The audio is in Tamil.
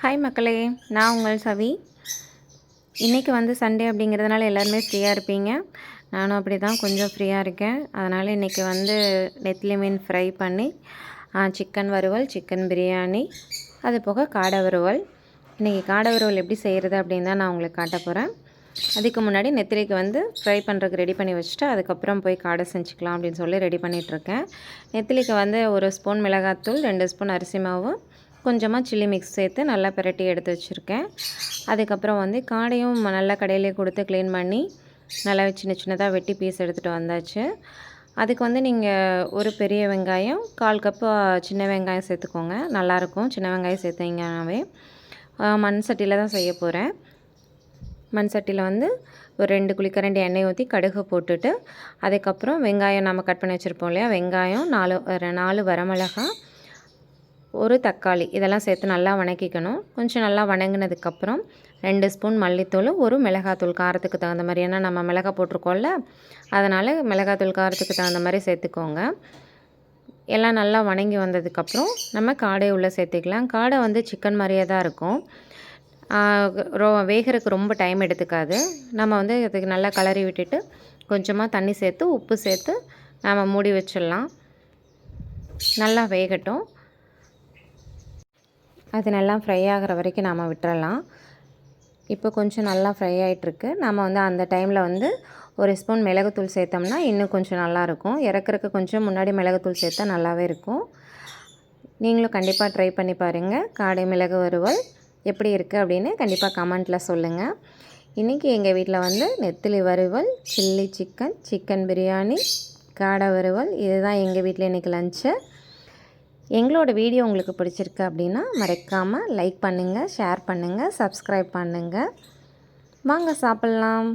ஹாய் மக்களே, நான் உங்கள் சவி. இன்றைக்கி வந்து சண்டே அப்படிங்கிறதுனால எல்லாருமே ஃப்ரீயாக இருப்பீங்க. நானும் அப்படி தான் கொஞ்சம் ஃப்ரீயாக இருக்கேன். அதனால் இன்றைக்கி வந்து நெத்திலி மீன் ஃப்ரை பண்ணி சிக்கன் வறுவல், சிக்கன் பிரியாணி, அது போக காடை வறுவல். இன்றைக்கி காடை வறுவல் எப்படி செய்கிறது அப்படின்னு தான் நான் உங்களுக்கு காட்ட போகிறேன். அதுக்கு முன்னாடி நெத்திலிக்கு வந்து ஃப்ரை பண்ணுறதுக்கு ரெடி பண்ணி வச்சுட்டு அதுக்கப்புறம் போய் காடை செஞ்சுக்கலாம் அப்படின்னு சொல்லி ரெடி பண்ணிகிட்ருக்கேன். நெத்திலிக்கு வந்து 1 ஸ்பூன் மிளகாத்தூள், 2 ஸ்பூன் அரிசி மாவு, கொஞ்சமாக சில்லி மிக்ஸ் சேர்த்து நல்லா பிரட்டி எடுத்து வச்சுருக்கேன். அதுக்கப்புறம் வந்து காடையும் நல்லா கடையிலே கொடுத்து க்ளீன் பண்ணி நல்லா சின்ன சின்னதாக வெட்டி பீஸ் எடுத்துகிட்டு வந்தாச்சு. அதுக்கு வந்து நீங்கள் ஒரு பெரிய வெங்காயம், 1/4 கப்பு சின்ன வெங்காயம் சேர்த்துக்கோங்க. நல்லாயிருக்கும் சின்ன வெங்காயம் சேர்த்திங்கனாவே. மண் சட்டியில் தான் செய்ய போகிறேன். மண் சட்டியில் வந்து ஒரு 2 குழிக்கரண்டி எண்ணெய் ஊற்றி கடுகு போட்டுட்டு, அதுக்கப்புறம் வெங்காயம் நம்ம கட் பண்ணி வச்சுருப்போம் இல்லையா, வெங்காயம் 4 வரமிளகாய், 1 தக்காளி இதெல்லாம் சேர்த்து நல்லா வணக்கிக்கணும். கொஞ்சம் நல்லா வணங்கினதுக்கப்புறம் 2 ஸ்பூன் மல்லித்தூள், 1 மிளகாத்தூள் காரத்துக்கு தகுந்த மாதிரி. ஏன்னா நம்ம மிளகாய் போட்டிருக்கோம்ல, அதனால் மிளகாத்தூள் காரத்துக்கு தகுந்த மாதிரி சேர்த்துக்கோங்க. எல்லாம் நல்லா வணங்கி வந்ததுக்கப்புறம் நம்ம காடை உள்ளே சேர்த்துக்கலாம். காடை வந்து சிக்கன் மாதிரியே தான் இருக்கும். வேகிறதுக்கு ரொம்ப டைம் எடுத்துக்காது. நம்ம வந்து அதுக்கு நல்லா கலரி விட்டுட்டு கொஞ்சமாக தண்ணி சேர்த்து உப்பு சேர்த்து நம்ம மூடி வச்சிடலாம். நல்லா வேகட்டும். அது நல்லா ஃப்ரை ஆகிற வரைக்கும் நாம் விட்டுறலாம். இப்போ கொஞ்சம் நல்லா ஃப்ரை ஆகிட்டுருக்கு. நம்ம வந்து அந்த டைமில் வந்து 1 ஸ்பூன் மிளகுத்தூள் சேர்த்தோம்னா இன்னும் கொஞ்சம் நல்லாயிருக்கும். இறக்குறதுக்கு கொஞ்சம் முன்னாடி மிளகுத்தூள் சேர்த்தா நல்லாவே இருக்கும். நீங்களும் கண்டிப்பாக ட்ரை பண்ணி பாருங்கள். காடை மிளகு வறுவல் எப்படி இருக்குது அப்படின்னு கண்டிப்பாக கமெண்ட்டில் சொல்லுங்கள். இன்றைக்கி எங்கள் வீட்டில் வந்து நெத்திலி வறுவல், சில்லி சிக்கன், சிக்கன் பிரியாணி, காடை வறுவல், இதுதான் எங்கள் வீட்டில் இன்றைக்கி லஞ்சு. எங்களோட வீடியோ உங்களுக்கு பிடிச்சிருக்கு அப்படின்னா மறக்காமல் லைக் பண்ணுங்கள், ஷேர் பண்ணுங்கள், சப்ஸ்கிரைப் பண்ணுங்கள். வாங்க சாப்பிட்லாம்.